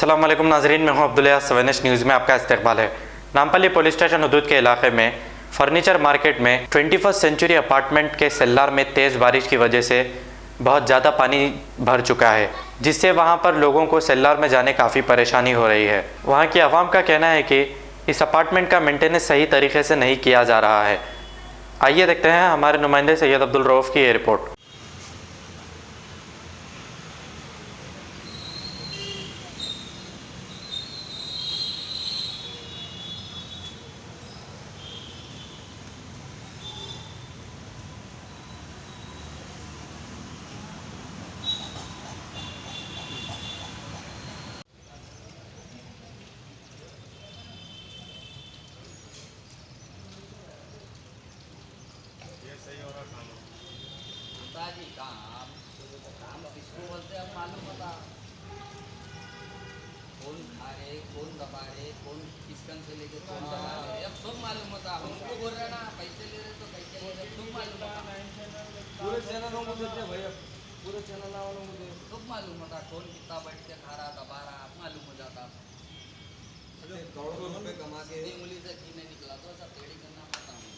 अस्सलाम वालेकुम नाजरीन, मैं हूं अब्दुल्ला। सवेनिश न्यूज़ में आपका इस्तकबाल है। नामपल्ली पुलिस स्टेशन हदूद के इलाके में फर्नीचर मार्केट में 21st सेंचुरी अपार्टमेंट के सेल्लार में तेज़ बारिश की वजह से बहुत ज़्यादा पानी भर चुका है, जिससे वहां पर लोगों को सेल्लार में जाने काफ़ी परेशानी हो रही है। वहां की आवाम का कहना है कि इस अपार्टमेंट का मेंटेनेंस सही तरीके से नहीं किया जा रहा है। आइए देखते हैं हमारे नुमाइंदे सैयद अब्दुल रऊफ़ की ये रिपोर्ट। जी काम काम किसको बोलते हैं अब मालूम होता। कौन खा रहे, कौन दबा रहे, कौन किसकन से लेके कौन दबा रहे, अब सब मालूम होता। हमको बोल रहे ना पैसे ले रहे तो कैसे ले रहे सब मालूम होता। पूरे चैनलों को देते भैया, पूरे चैनल वालों को देते सब मालूम होता कौन कितना बैठ के खा रहा दबा रहा मालूम हो जाता। करोड़ों रुपए कमा के उंगली से घी नहीं निकला तो सब टेढ़ी करना पड़ता हूँ।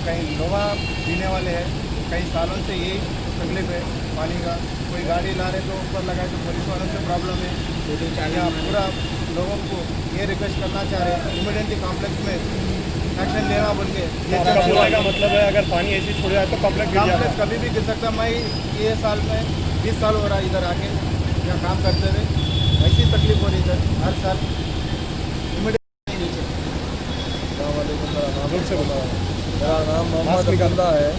कहीं लोहा पीने वाले हैं, कई सालों से यही तकलीफ है पानी का। कोई गाड़ी ला रहे तो ऊपर लगाए तो पुलिस वालों से प्रॉब्लम है। या पूरा लोगों को ये रिक्वेस्ट करना चाह रहे हैं इमरजेंसी कॉम्प्लेक्स में एक्शन लेना बोल के। का मतलब है अगर पानी ऐसे छोड़ जाए तो कॉम्प्लेक्स कभी भी गिर सकता। मैं ये साल में 20 साल हो रहा है इधर आके यहाँ काम करते हुए, ऐसी तकलीफ हो रही है हर साल। मेरा नाम मोहम्मद अब्दुल्ला है।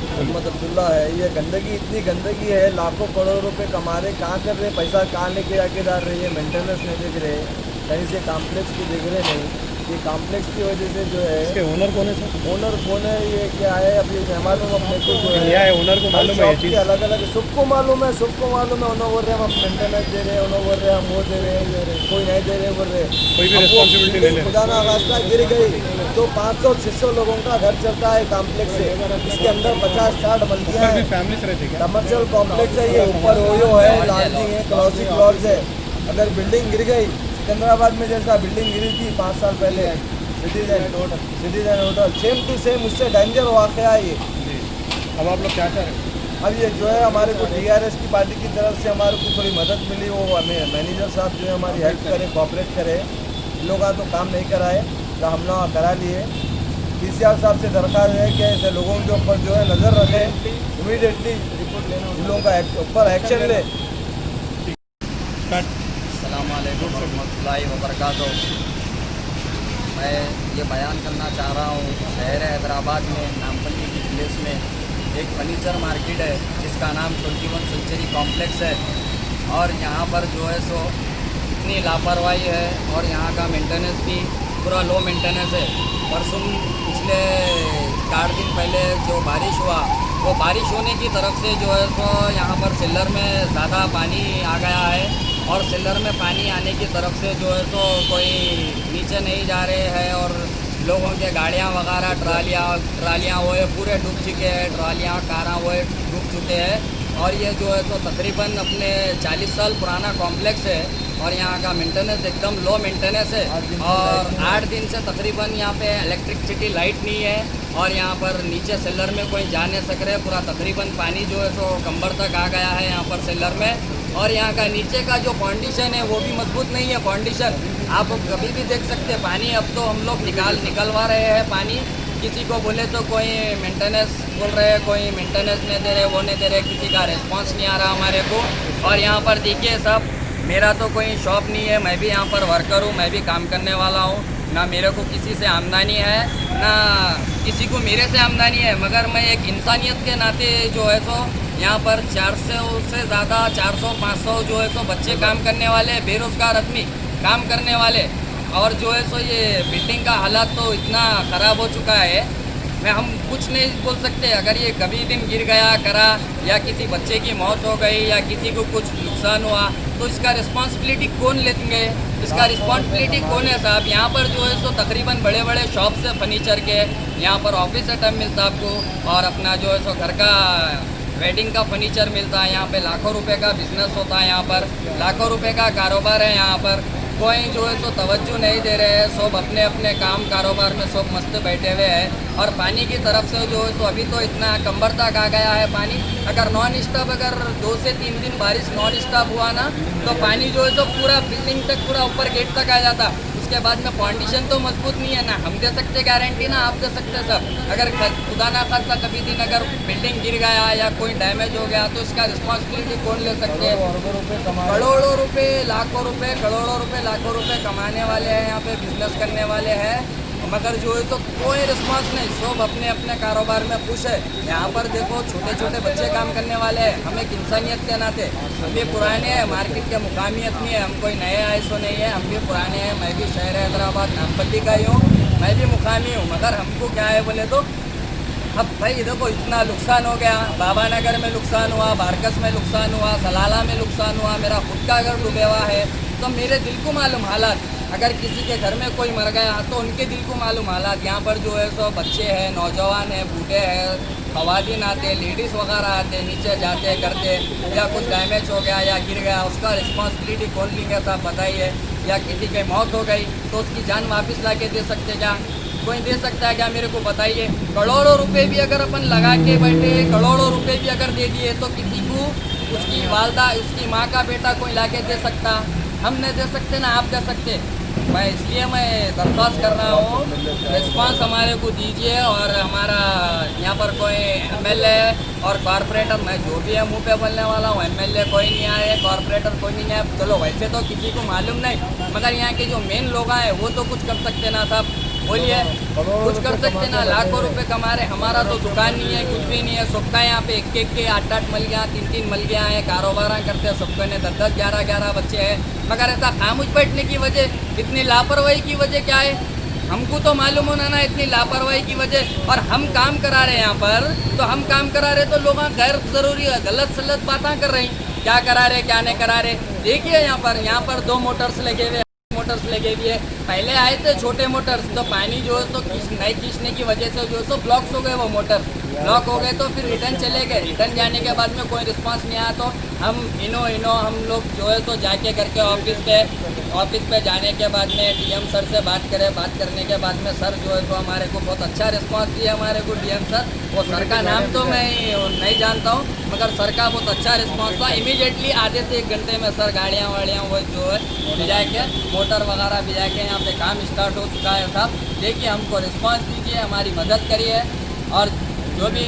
मोहम्मद अब्दुल्ला है। ये गंदगी, इतनी गंदगी है, लाखों करोड़ों रुपए कमा रहे, कहाँ कर रहे, पैसा कहाँ लेके जाके डाल रही है, मेंटेनेंस नहीं देख रहे, कहीं से कॉम्प्लेक्स की देख रहे नहीं। ये कॉम्प्लेक्स की वजह से जो है इसके ओनर कौन है सर? ओनर कौन है ये क्या है अभी मालूम अपने को जो है ओनर को मालूम है ये चीज़। अलग अलग सबको मालूम है, सबको मालूम है। उन्होंने बोल रहे हैं हम मेंटेनेंस दे रहे हैं, उन्होंने बोल रहे हैं हम वो दे रहे हैं, कोई नहीं दे रहे बोल रहे। कोई भी रिस्पॉन्सिबिलिटी नहीं ले। खुदा ना रास्ता गिर गई तो 500-600 लोगों का घर चलता है कॉम्प्लेक्स से। इसके अंदर 50-60 मल्टियाँ हैं, फैमिली से रहती है। कमर्शियल कॉम्प्लेक्स है। ये ऊपर ओयो है, लॉजिंग है, क्लॉसिक लॉज है। अगर बिल्डिंग गिर गई, सिकंदराबाद में जैसा बिल्डिंग गिरी थी 5 साल पहले, citizen hotel same to same, उससे डेंजर वाक़या है ये। अब आप लोग क्या चाह रहे हैं? अब ये जो है हमारे को DRS की पार्टी की तरफ से हमारे को थोड़ी मदद मिली, वो हमें मैनेजर साहब जो है हमारी हेल्प करे, कोऑपरेट करे। इन लोगों का तो काम नहीं कराए तो हम लोग करा लिए। PCR साहब से दरकार है कि ऐसे लोगों के ऊपर जो है नज़र रखें, इमीडिएटली रिपोर्ट लेना, उन लोगों का ऊपर एक्शन ले। अस्सलाम वालेकुम रहमतुल्लाहि व बरकातहू। मैं ये बयान करना चाह रहा हूँ, शहर हैदराबाद में नामपल्ली की प्लेस में एक फर्नीचर मार्केट है जिसका नाम 21 सेंचुरी कॉम्प्लेक्स है। और यहाँ पर जो है सो इतनी लापरवाही है और यहाँ का मेंटेनेंस भी पूरा लो मेंटेनेंस है। परसों पिछले 4 दिन पहले जो बारिश हुआ, वो बारिश होने की तरफ से जो है सो यहाँ पर सेलर में ज़्यादा पानी आ गया है। और सेलर में पानी आने की तरफ से जो है तो कोई नीचे नहीं जा रहे हैं और लोगों के गाड़ियाँ वगैरह ट्रालियाँ वो है पूरे डूब चुके हैं, ट्रालियाँ कारां वो है डूब चुके हैं। और ये जो है तो तकरीबन अपने 40 साल पुराना कॉम्प्लेक्स है और यहाँ का मेंटेनेंस एकदम लो मेंटेनेंस है। और 8 दिन से तकरीबन यहाँ पे इलेक्ट्रिसिटी लाइट नहीं है और यहाँ पर नीचे सेलर में कोई जा नहीं सक रहे। पूरा तकरीबन पानी जो है तो कमर तक आ गया है यहाँ पर सेलर में। और यहाँ का नीचे का जो फाउंडेशन है वो भी मजबूत नहीं है फाउंडेशन। आप कभी भी देख सकते हैं पानी अब तो हम लोग निकलवा रहे हैं पानी। किसी को बोले तो कोई मेंटेनेंस बोल रहे हैं, कोई मेंटेनेंस नहीं दे रहे, वो नहीं दे रहे, किसी का रिस्पांस नहीं आ रहा हमारे को। और यहाँ पर देखिए सब, मेरा तो कोई शॉप नहीं है, मैं भी यहाँ पर वर्कर हूँ, मैं भी काम करने वाला हूँ। ना मेरे को किसी से आमदनी है ना किसी को मेरे से आमदनी है, मगर मैं एक इंसानियत के नाते जो है सो यहाँ पर 400 से ज़्यादा 400-500 जो है सो बच्चे काम करने वाले, बेरोज़गार आदमी काम करने वाले। और जो है सो ये बिल्डिंग का हालात तो इतना ख़राब हो चुका है मैं हम कुछ नहीं बोल सकते। अगर ये कभी दिन गिर गया करा या किसी बच्चे की मौत हो गई या किसी को कुछ नुकसान हुआ तो इसका रिस्पॉन्सिबिलिटी कौन लेंगे? इसका रिस्पॉन्सिबिलिटी कौन है साहब? यहाँ पर जो है सो तकरीबन बड़े बड़े शॉप्स है फर्नीचर के, यहाँ पर ऑफिस अटैम मिलता है आपको और अपना जो है सो घर का वेडिंग का फर्नीचर मिलता है। यहाँ पे लाखों रुपए का बिजनेस होता है, यहाँ पर लाखों रुपए का कारोबार है। यहाँ पर कोई जो है सो तवज्जो नहीं दे रहे हैं, सब अपने अपने काम कारोबार में सब मस्त बैठे हुए हैं। और पानी की तरफ से जो है सो अभी तो इतना कंबर तक आ गया है पानी। अगर नॉन स्टॉप अगर 2 से 3 दिन बारिश नॉन स्टॉप हुआ ना तो पानी जो है सो पूरा बिल्डिंग तक पूरा ऊपर गेट तक आ जाता। उसके बाद में फाउंडेशन तो मजबूत नहीं है ना, हम दे सकते गारंटी ना आप दे सकते सब। अगर खुदा ना खास्ता कभी दिन अगर बिल्डिंग गिर गया या कोई डैमेज हो गया तो इसका रिस्पॉन्सिबिलिटी कौन ले सकते हैं? करोड़ों रुपए लाखों रुपए करोड़ों रुपए लाखों रुपए कमाने वाले हैं, यहाँ पे बिजनेस करने वाले हैं, मगर जो है तो कोई रिस्पांस नहीं, सब अपने अपने कारोबार में खुश है। यहाँ पर देखो छोटे छोटे बच्चे काम करने वाले हैं। हम एक इंसानियत के नाते हम भी पुराने हैं, मार्केट के मुकामियत नहीं है, हम कोई नए आयसो नहीं है, हम भी पुराने हैं। मैं भी शहर हैदराबाद नामपल्ली का ही हूँ, मैं भी मुकामी हूँ। मगर हमको क्या है बोले तो अब भाई देखो इतना नुकसान हो गया, बाबा नगर में नुकसान हुआ, बारकस में नुकसान हुआ, सलाला में नुकसान हुआ, मेरा खुद का घर डूबे हुआ है। तो मेरे दिल को मालूम हालात, अगर किसी के घर में कोई मर गया तो उनके दिल को मालूम हालात। यहाँ पर जो है सो बच्चे हैं, नौजवान हैं, बूढ़े हैं, खवातीन आते, लेडीज़ वगैरह आते, नीचे जाते करते, या कुछ डैमेज हो गया या गिर गया उसका रिस्पॉन्सिबिलिटी कौन लेंगे साहब बताइए? या किसी की मौत हो गई तो उसकी जान वापस ला के दे सकते क्या? कोई दे सकता है क्या? मेरे को बताइए। करोड़ों रुपए भी अगर अपन लगा के बैठे, करोड़ों रुपए भी अगर दे दिए तो किसी को उसकी वालदा उसकी माँ का बेटा कोई ला के दे सकता? हम नहीं दे सकते ना आप दे सकते। मैं इसलिए मैं दरख्वास्त कर रहा हूँ रिस्पांस हमारे को दीजिए। और हमारा यहाँ पर कोई एमएलए और कॉरपोरेटर, मैं जो भी है मुंह पे बोलने वाला हूँ, एमएलए कोई नहीं आए, कॉरपोरेटर कोई नहीं आए, चलो वैसे तो किसी को मालूम नहीं, मगर यहाँ के जो मेन लोग आए वो तो कुछ कर सकते ना साहब, बोलिए कुछ कर सकते ना। लाखों रुपए कमा रहे, हमारा तो दुकान नहीं है, कुछ भी नहीं है। सबका यहाँ पे एक के 8 मल गया, 3 मल गया है, कारोबार करते हैं सबको ने 10 11 बच्चे हैं। मगर ऐसा खामोश बैठने की वजह, इतनी लापरवाही की वजह क्या है? हमको तो मालूम होना ना इतनी लापरवाही की वजह। और हम काम करा रहे हैं यहाँ पर, तो हम काम करा रहे तो लोग गैर जरूरी गलत सलत बातें कर रहे हैं, क्या करा रहे क्या नहीं करा रहे। देखिए यहाँ पर 2 मोटर्स लगे हुए, मोटर्स लगे हुए है। पहले आए थे छोटे मोटर्स, तो पानी जो है तो नहीं खींचने की वजह से जो है तो ब्लॉक्स हो गए, वो मोटर ब्लॉक हो गए, तो फिर रिटर्न चले गए। रिटर्न जाने के बाद में कोई रिस्पांस नहीं आया, तो हम हम लोग जो है तो जाके करके ऑफिस पे जाने के बाद में डीएम सर से बात करने के बाद में सर जो है तो हमारे को बहुत अच्छा रिस्पांस दिया हमारे को डीएम सर। वो सर का नाम तो मैं नहीं जानता हूँ, मगर सर का बहुत अच्छा रिस्पांस था। इमीडिएटली आधे से 1 घंटे में सर गाड़ियाँ वाड़ियाँ वो जो है भिजा के, मोटर वगैरह भिजा के यहाँ पे काम स्टार्ट हो चुका है साहब। देखिए हमको रिस्पांस दीजिए, हमारी मदद करिए। और जो भी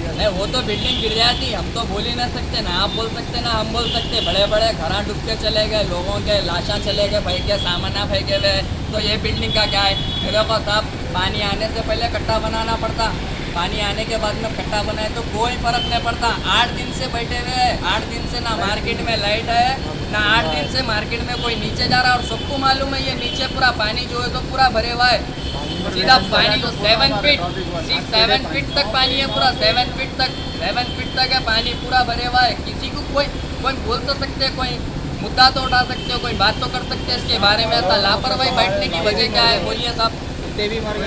नहीं, वो तो बिल्डिंग गिर जाती, हम तो बोल ही नहीं सकते ना आप बोल सकते ना हम बोल सकते। बड़े बड़े घरा डूब के चले गए, लोगों के लाशा चले गए, फेंक के सामान फेंके हुए, तो ये बिल्डिंग का क्या है? मेरे पास साहब पानी आने से पहले कट्टा बनाना पड़ता, पानी आने के बाद में कट्टा बनाए तो कोई फर्क नहीं पड़ता। 8 दिन से बैठे हुए हैं, 8 दिन से ना मार्केट में लाइट है, ना 8 दिन से मार्केट में कोई नीचे जा रहा है। और सबको मालूम है ये नीचे पूरा पानी जो है तो पूरा भरे हुआ है, सीधा पानी तो 7 फीट तक पानी है, पूरा 7 फीट तक है पानी पूरा भरे हुआ है। किसी को कोई बोल तो सकते हैं, कोई मुद्दा तो उठा सकते हो, कोई बात तो कर सकते हैं इसके बारे में। ऐसा लापरवाही बैठने की वजह क्या है बोलिए साहब? देवी मार्ग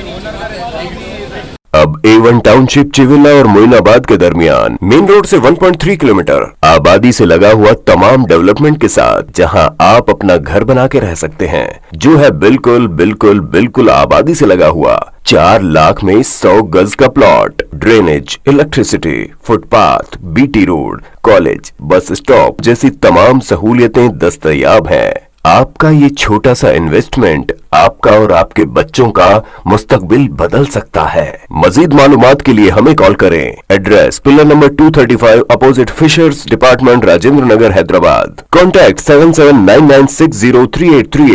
अब A1 टाउनशिप चिविला और मोइनाबाद के दरमियान मेन रोड से 1.3 किलोमीटर आबादी से लगा हुआ तमाम डेवलपमेंट के साथ, जहां आप अपना घर बना के रह सकते हैं, जो है बिल्कुल आबादी से लगा हुआ। 4 लाख में 100 गज का plot, drainage, electricity, footpath, BT road, college, bus stop जैसी तमाम सहूलियतें दस्तयाब हैं। आपका ये छोटा सा इन्वेस्टमेंट आपका और आपके बच्चों का मुस्तकबिल बदल सकता है। मजीद मालूमात के लिए हमें कॉल करें। Address pillar number 235 opposite fishers department, Rajendra Nagar, Hyderabad. Contact 7799603838।